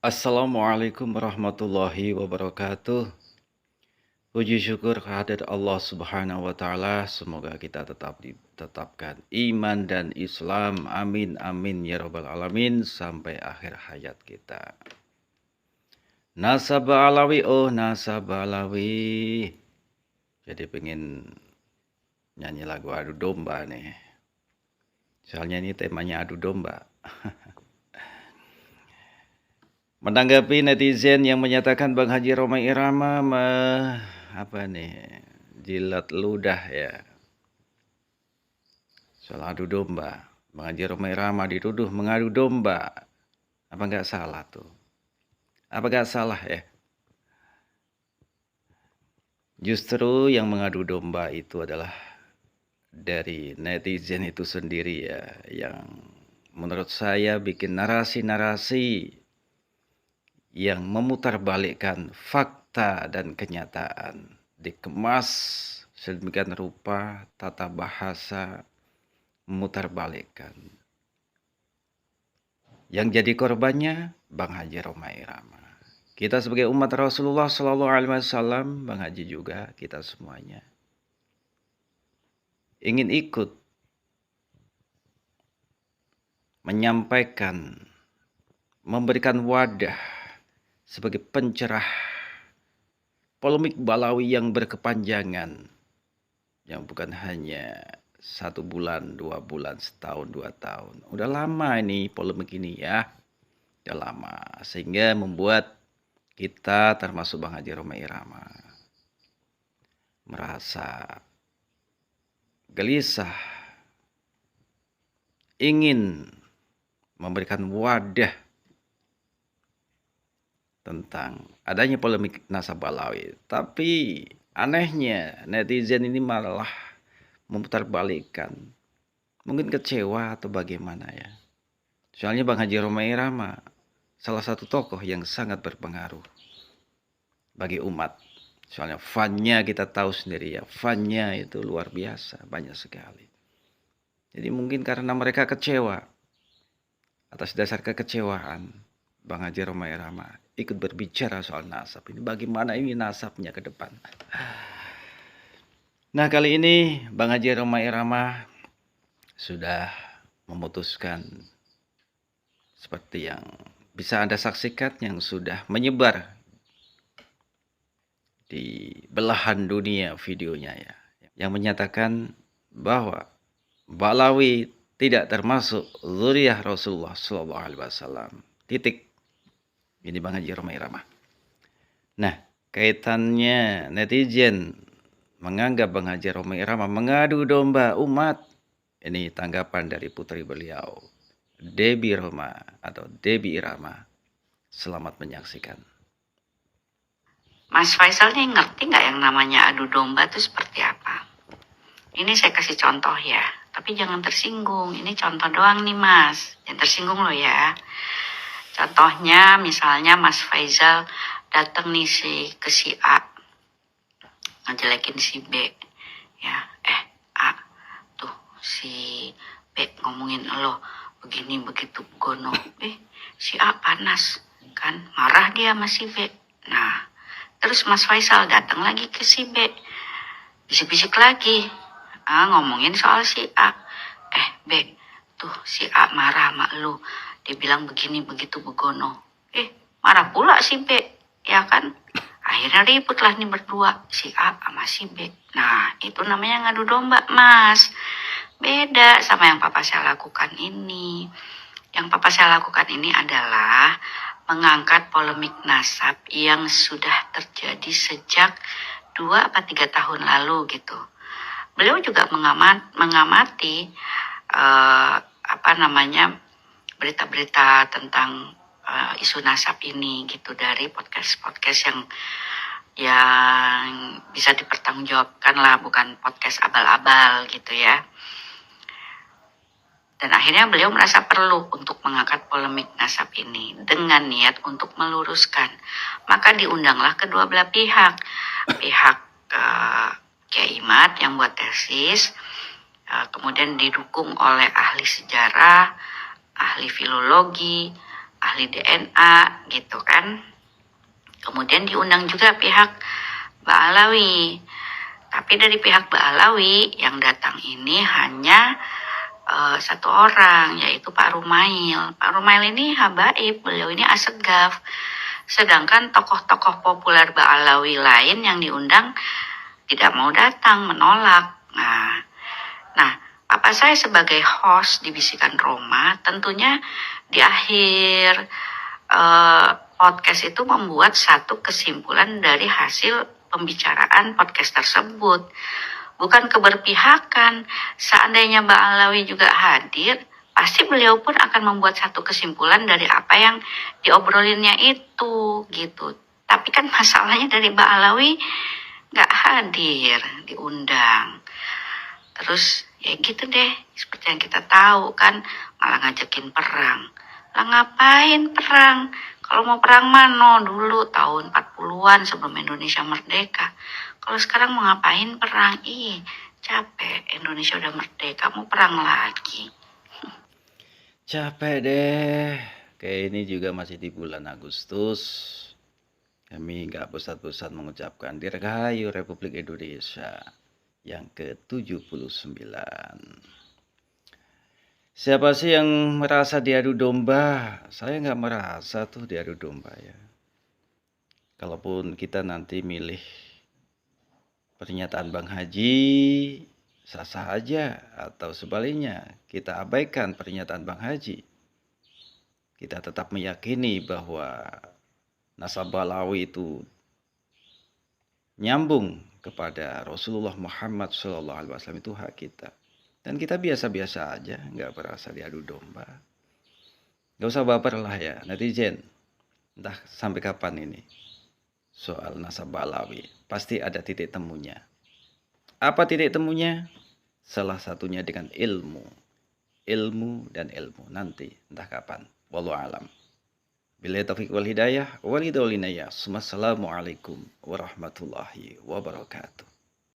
Assalamualaikum warahmatullahi wabarakatuh. Puji syukur kehadirat Allah Subhanahu wa taala. Semoga kita tetap ditetapkan iman dan Islam. Amin amin ya rabbal alamin sampai akhir hayat kita. Nasabah alawi, oh nasabah alawi. Jadi pengen nyanyi lagu adu domba nih. Soalnya ini temanya adu domba. Menanggapi netizen yang menyatakan Bang Haji Rhoma Irama jilat ludah ya soal adu domba. Bang Haji Rhoma Irama dituduh mengadu domba. Apa nggak salah tuh? Apa nggak salah ya? Justru yang mengadu domba itu adalah dari netizen itu sendiri ya, yang menurut saya bikin narasi-narasi yang memutarbalikkan fakta dan kenyataan, dikemas sedemikian rupa, tata bahasa memutarbalikkan. Yang jadi korbannya Bang Haji Rhoma Irama. Kita sebagai umat Rasulullah Shallallahu Alaihi Wasallam, Bang Haji juga, kita semuanya ingin ikut menyampaikan, memberikan wadah sebagai pencerah polemik Balawi yang berkepanjangan, yang bukan hanya 1 bulan, 2 bulan, setahun, 2 tahun. Udah lama ini polemik ini ya, udah lama, sehingga membuat kita termasuk Bang Haji Rhoma Irama merasa gelisah, ingin memberikan wadah tentang adanya polemik nasabah Balawi. Tapi anehnya netizen ini malah memutarbalikkan. Mungkin kecewa atau bagaimana ya. Soalnya Bang Haji Rhoma Irama salah satu tokoh yang sangat berpengaruh bagi umat. Soalnya fan-nya kita tahu sendiri ya, fan-nya itu luar biasa, banyak sekali. Jadi mungkin karena mereka kecewa, atas dasar kekecewaan, Bang Haji Rhoma Irama ikut berbicara soal nasab ini. Bagaimana ini nasabnya ke depan. Nah, kali ini Bang Haji Rhoma Irama sudah memutuskan seperti yang bisa Anda saksikan, yang sudah menyebar di belahan dunia videonya ya, yang menyatakan bahwa Balawi tidak termasuk zuriyah Rasulullah Shallallahu Alaihi Wasallam. Titik. Ini Bang Haji Rhoma Irama. Nah, kaitannya netizen menganggap Bang Haji Rhoma Irama mengadu domba umat. Ini tanggapan dari putri beliau, Debbie Rhoma atau Debbie Irama. Selamat menyaksikan. Mas Faisal nih ngerti nggak yang namanya adu domba itu seperti apa? Ini saya kasih contoh ya, tapi jangan tersinggung. Ini contoh doang nih Mas, jangan tersinggung loh ya. Contohnya misalnya Mas Faisal datang nih ke si A, ngejelekin si B, ya. A, tuh si B ngomongin lo begini begitu gono. Si A panas kan, marah dia sama si B. Nah, terus Mas Faisal datang lagi ke si B, bisik-bisik lagi, ngomongin soal si A. B, tuh si A marah sama lu, dia bilang begini begitu begono. Marah pula si B, ya kan? Akhirnya ribut lah nih berdua, si A sama si B. Nah, itu namanya ngadu domba, Mas. Beda sama yang papa saya lakukan ini. Yang papa saya lakukan ini adalah mengangkat polemik nasab yang sudah terjadi sejak 2 atau 3 tahun lalu gitu. Beliau juga mengamati berita-berita tentang isu nasab ini gitu dari podcast-podcast yang bisa dipertanggungjawabkan lah, bukan podcast abal-abal gitu ya. Dan akhirnya beliau merasa perlu untuk mengangkat polemik nasab ini dengan niat untuk meluruskan. Maka diundanglah kedua belah pihak. Pihak Kiai Imad yang buat tesis, kemudian didukung oleh ahli sejarah, ahli filologi, ahli DNA gitu kan. Kemudian diundang juga pihak Ba'alawi. Tapi dari pihak Ba'alawi yang datang ini hanya satu orang, yaitu Pak Rumail. Pak Rumail ini habaib, beliau ini asegaf. Sedangkan tokoh-tokoh populer Ba'alawi lain yang diundang tidak mau datang, menolak. Nah, Papa saya sebagai host di Bisikan Roma, tentunya di akhir podcast itu membuat satu kesimpulan dari hasil pembicaraan podcast tersebut. Bukan keberpihakan. Seandainya Mbak Alawi juga hadir, pasti beliau pun akan membuat satu kesimpulan dari apa yang diobrolinnya itu, gitu. Tapi kan masalahnya dari Mbak Alawi nggak hadir, diundang. Terus ya gitu deh, seperti yang kita tahu kan, malah ngajakin perang. Lah ngapain perang? Kalau mau perang mano dulu tahun 40-an sebelum Indonesia merdeka. Kalau sekarang mau ngapain perang? Ih, capek. Indonesia udah merdeka, mau perang lagi. Capek deh. Kayak ini juga masih di bulan Agustus. Kami nggak bosan-bosan mengucapkan Dirgahayu Republik Indonesia yang ke-79. Siapa sih yang merasa diadu domba? Saya nggak merasa tuh diadu domba ya. Kalaupun kita nanti milih pernyataan Bang Haji, sah-sah aja, atau sebaliknya kita abaikan pernyataan Bang Haji. Kita tetap meyakini bahwa nasab Balawi itu nyambung kepada Rasulullah Muhammad SAW, itu hak kita. Dan kita biasa-biasa aja, nggak berasa diadu domba. Nggak usah baper lah ya, netizen. Entah sampai kapan ini soal nasab Balawi. Pasti ada titik temunya. Apa titik temunya? Salah satunya dengan ilmu. Ilmu dan ilmu. Nanti, entah kapan. Wallahu alam. Billahi taufiq wal hidayah. Walidaw linaya. Assalamualaikum warahmatullahi wabarakatuh.